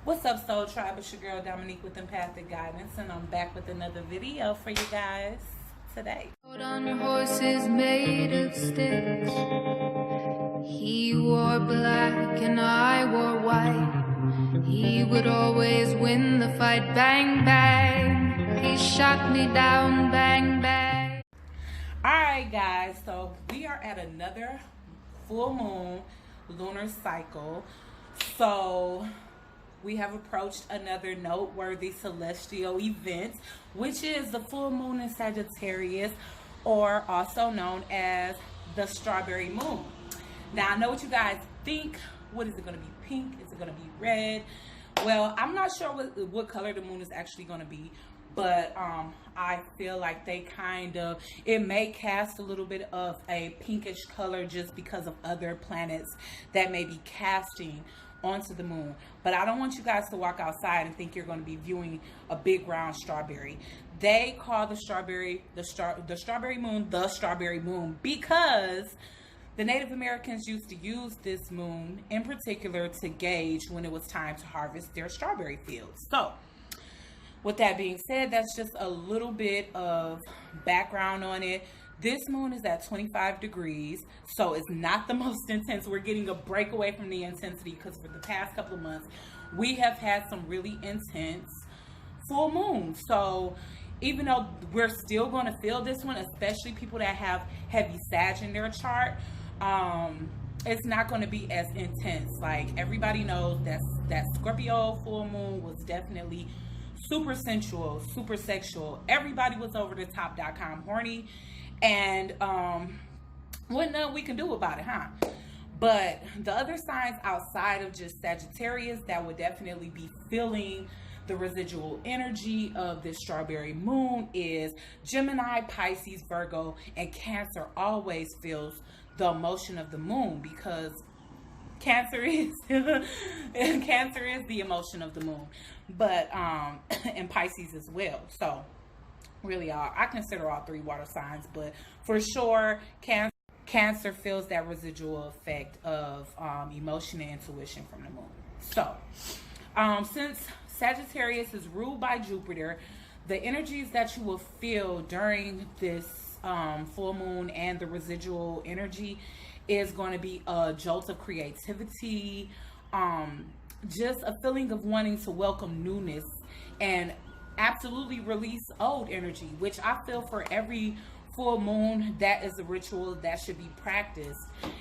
What's up, Soul Tribe? It's your girl Dominique with Empathic Guidance, and I'm back with another video for you guys today. On horses made of sticks, he wore black and I wore white. He would always win the fight. Bang, bang, he shot me down. Bang, bang. Alright guys, so we are at another full moon lunar cycle. So we have approached another noteworthy celestial event, which is the full moon in Sagittarius, or also known as the strawberry moon. Now, I know what you guys think. What is it going to be? Pink? Is it going to be red? Well, I'm not sure what color the moon is actually going to be, but I feel like it may cast a little bit of a pinkish color just because of other planets that may be casting onto the moon. But I don't want you guys to walk outside and think you're going to be viewing a big round strawberry. They call the strawberry moon because the Native Americans used to use this moon in particular to gauge when it was time to harvest their strawberry fields. So with that being said, that's just a little bit of background on it. This moon is at 25 degrees, so it's not the most intense. We're getting a break away from the intensity because for the past couple of months, we have had some really intense full moons. So even though we're still going to feel this one, especially people that have heavy Sag in their chart, it's not going to be as intense. Like, everybody knows that Scorpio full moon was definitely super sensual, super sexual. Everybody was over the top.com horny. And what nothing we can do about it, huh? But the other signs outside of just Sagittarius that would definitely be feeling the residual energy of this strawberry moon is Gemini, Pisces, Virgo, and Cancer always feels the emotion of the moon because Cancer is the emotion of the moon, but and Pisces as well. So really, I consider all three water signs, but for sure, Cancer feels that residual effect of emotion and intuition from the moon. So, since Sagittarius is ruled by Jupiter, the energies that you will feel during this full moon and the residual energy is going to be a jolt of creativity, just a feeling of wanting to welcome newness and absolutely release old energy, which I feel for every full moon, that is a ritual that should be practiced,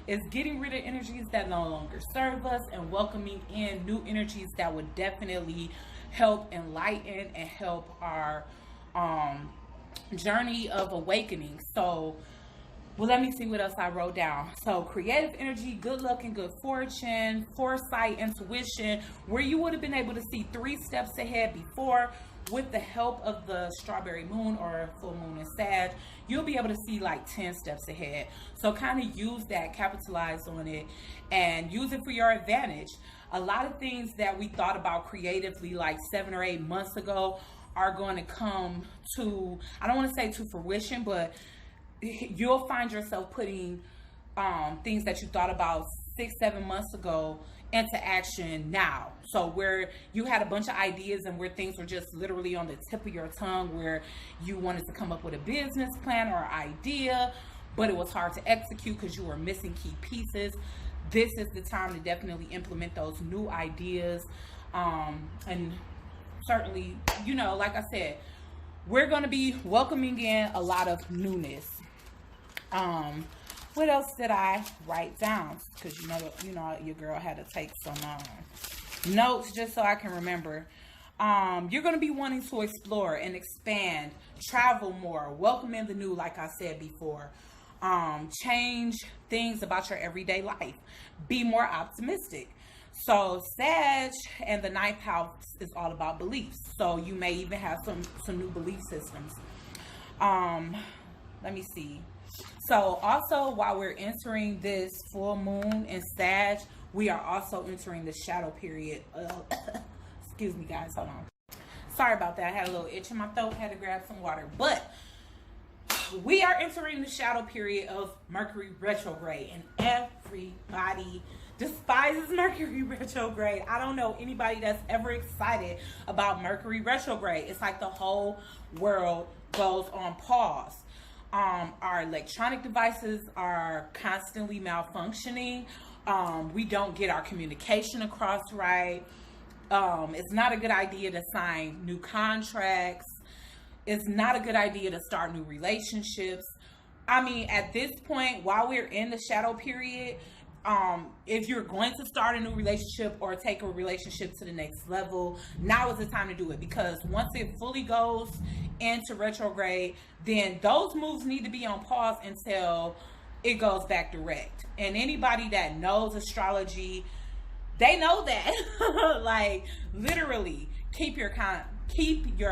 is getting rid of energies that no longer serve us and welcoming in new energies that would definitely help enlighten and help our journey of awakening. So, well, let me see what else I wrote down. So, creative energy, good luck and good fortune, foresight, intuition, where you would have been able to see 3 steps ahead before. With the help of the strawberry moon or full moon in Sag, you'll be able to see like 10 steps ahead. So kind of use that, capitalize on it, and use it for your advantage. A lot of things that we thought about creatively like 7 or 8 months ago are going to come to, I don't want to say to fruition, but you'll find yourself putting things that you thought about 6-7 months ago into action now. So where you had a bunch of ideas and where things were just literally on the tip of your tongue, where you wanted to come up with a business plan or idea, but it was hard to execute because you were missing key pieces, this is the time to definitely implement those new ideas. And certainly, you know, like I said, we're going to be welcoming in a lot of newness. What else did I write down? Because you know, your girl had to take some notes just so I can remember. You're going to be wanting to explore and expand, travel more, welcome in the new, like I said before. Change things about your everyday life. Be more optimistic. So Sag and the 9th house is all about beliefs. So you may even have some new belief systems. Let me see. So also, while we're entering this full moon in Sag, we are also entering the shadow period. Excuse me, guys. Hold on. Sorry about that. I had a little itch in my throat. Had to grab some water. But we are entering the shadow period of Mercury Retrograde. And everybody despises Mercury retrograde. I don't know anybody that's ever excited about Mercury retrograde. It's like the whole world goes on pause. Our electronic devices are constantly malfunctioning. We don't get our communication across right. It's not a good idea to sign new contracts. It's not a good idea to start new relationships. I mean, at this point, while we're in the shadow period, if you're going to start a new relationship or take a relationship to the next level, now is the time to do it, because once it fully goes into retrograde, then those moves need to be on pause until it goes back direct. And anybody that knows astrology, they know that. Like, literally, keep your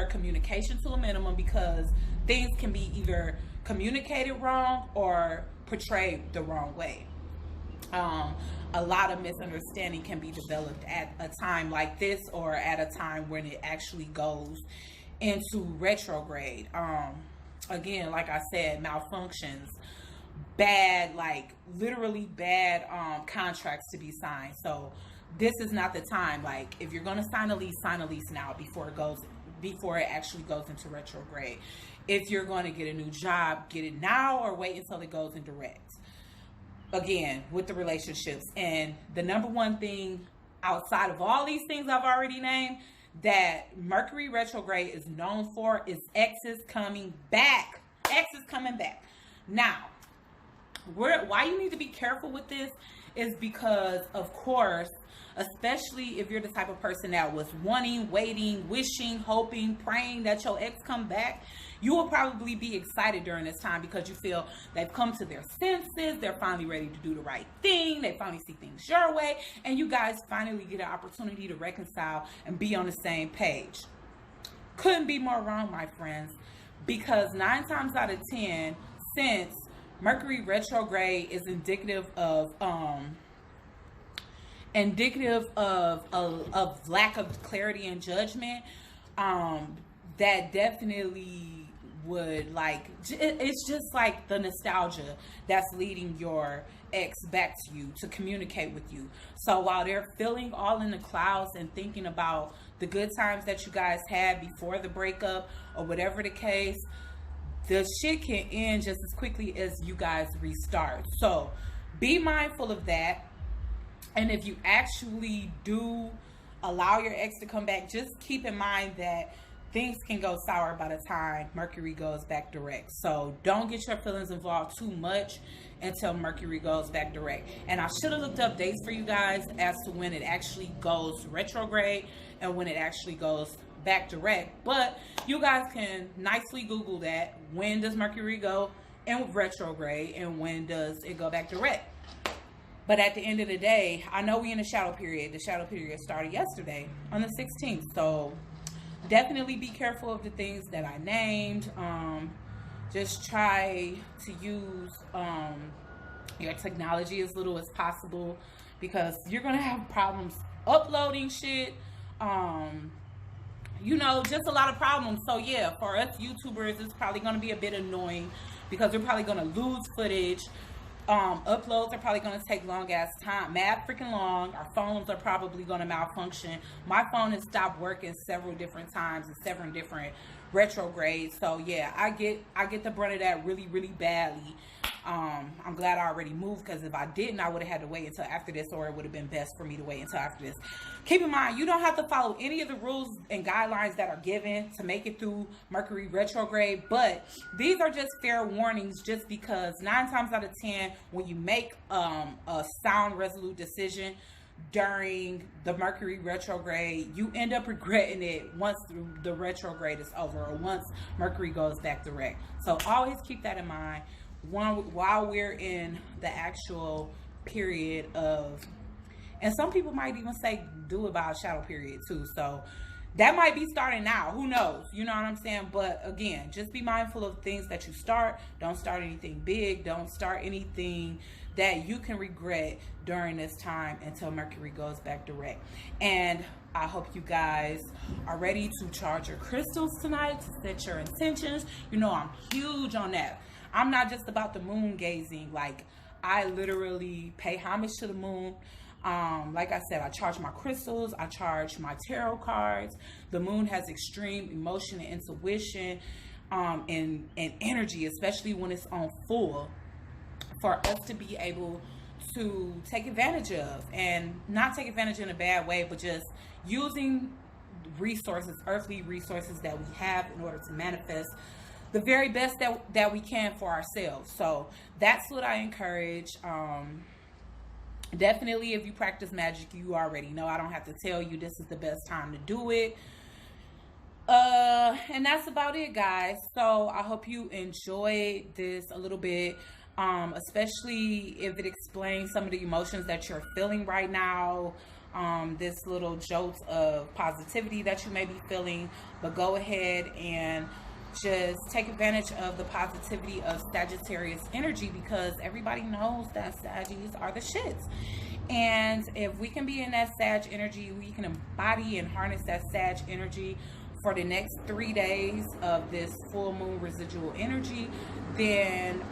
communication to a minimum, because things can be either communicated wrong or portrayed the wrong way. A lot of misunderstanding can be developed at a time like this, or at a time when it actually goes into retrograde. Again, like I said, malfunctions, bad, like literally bad contracts to be signed. So this is not the time. Like, if you're going to sign a lease now before it actually goes into retrograde. If you're going to get a new job, get it now or wait until it goes in direct. Again, with the relationships. And the number one thing outside of all these things I've already named that Mercury retrograde is known for is exes coming back. Exes coming back. Now, why you need to be careful with this is because, of course, especially if you're the type of person that was wanting, waiting, wishing, hoping, praying that your ex come back, you will probably be excited during this time, because you feel they've come to their senses, they're finally ready to do the right thing, they finally see things your way, and you guys finally get an opportunity to reconcile and be on the same page. Couldn't be more wrong, my friends, because 9 times out of 10, since Mercury retrograde is indicative of lack of clarity and judgment, that definitely would, like, it's just like the nostalgia that's leading your ex back to you to communicate with you. So while they're feeling all in the clouds and thinking about the good times that you guys had before the breakup or whatever the case, the shit can end just as quickly as you guys restart. So be mindful of that. And if you actually do allow your ex to come back, just keep in mind that things can go sour by the time Mercury goes back direct. So don't get your feelings involved too much until Mercury goes back direct. And I should have looked up dates for you guys as to when it actually goes retrograde and when it actually goes back direct. But you guys can nicely Google that. When does Mercury go in retrograde and when does it go back direct? But at the end of the day, I know we in the shadow period. The shadow period started yesterday on the 16th. So definitely be careful of the things that I named. Just try to use your technology as little as possible, because you're going to have problems uploading shit. Just a lot of problems. So yeah, for us YouTubers, it's probably going to be a bit annoying, because we're probably going to lose footage. Uploads are probably going to take long ass time, mad freaking long. Our phones are probably going to malfunction. My phone has stopped working several different times in several different retrogrades. So yeah, I get the brunt of that really, really badly. I'm glad I already moved, because if I didn't, I would have had to wait until after this, or it would have been best for me to wait until after this. Keep in mind, you don't have to follow any of the rules and guidelines that are given to make it through Mercury retrograde, but these are just fair warnings, just because 9 times out of 10, when you make a sound, resolute decision during the Mercury retrograde, you end up regretting it once the retrograde is over, or once Mercury goes back direct. So always keep that in mind while we're in the actual period of, and some people might even say do about shadow period too. So that might be starting now. Who knows? You know what I'm saying? But again, just be mindful of things that you start. Don't start anything big. Don't start anything that you can regret during this time until Mercury goes back direct. And I hope you guys are ready to charge your crystals tonight, to set your intentions. You know, I'm huge on that. I'm not just about the moon gazing. Like, I literally pay homage to the moon. Like I said, I charge my crystals, I charge my tarot cards. The moon has extreme emotion and intuition, and energy, especially when it's on full, for us to be able to take advantage of, and not take advantage in a bad way, but just using resources, earthly resources that we have in order to manifest the very best that we can for ourselves. So that's what I encourage. Definitely, if you practice magic, you already know. I don't have to tell you this is the best time to do it. And that's about it, guys. So I hope you enjoyed this a little bit, especially if it explains some of the emotions that you're feeling right now, this little jolt of positivity that you may be feeling. But go ahead and just take advantage of the positivity of Sagittarius energy, because everybody knows that Saggies are the shits. And if we can be in that Sag energy, we can embody and harness that Sag energy for the next 3 days of this full moon residual energy, then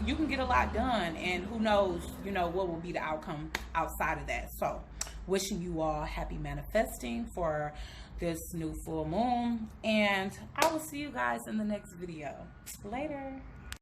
you can get a lot done. And who knows, you know, what will be the outcome outside of that. So wishing you all happy manifesting for this new full moon, and I will see you guys in the next video. Later.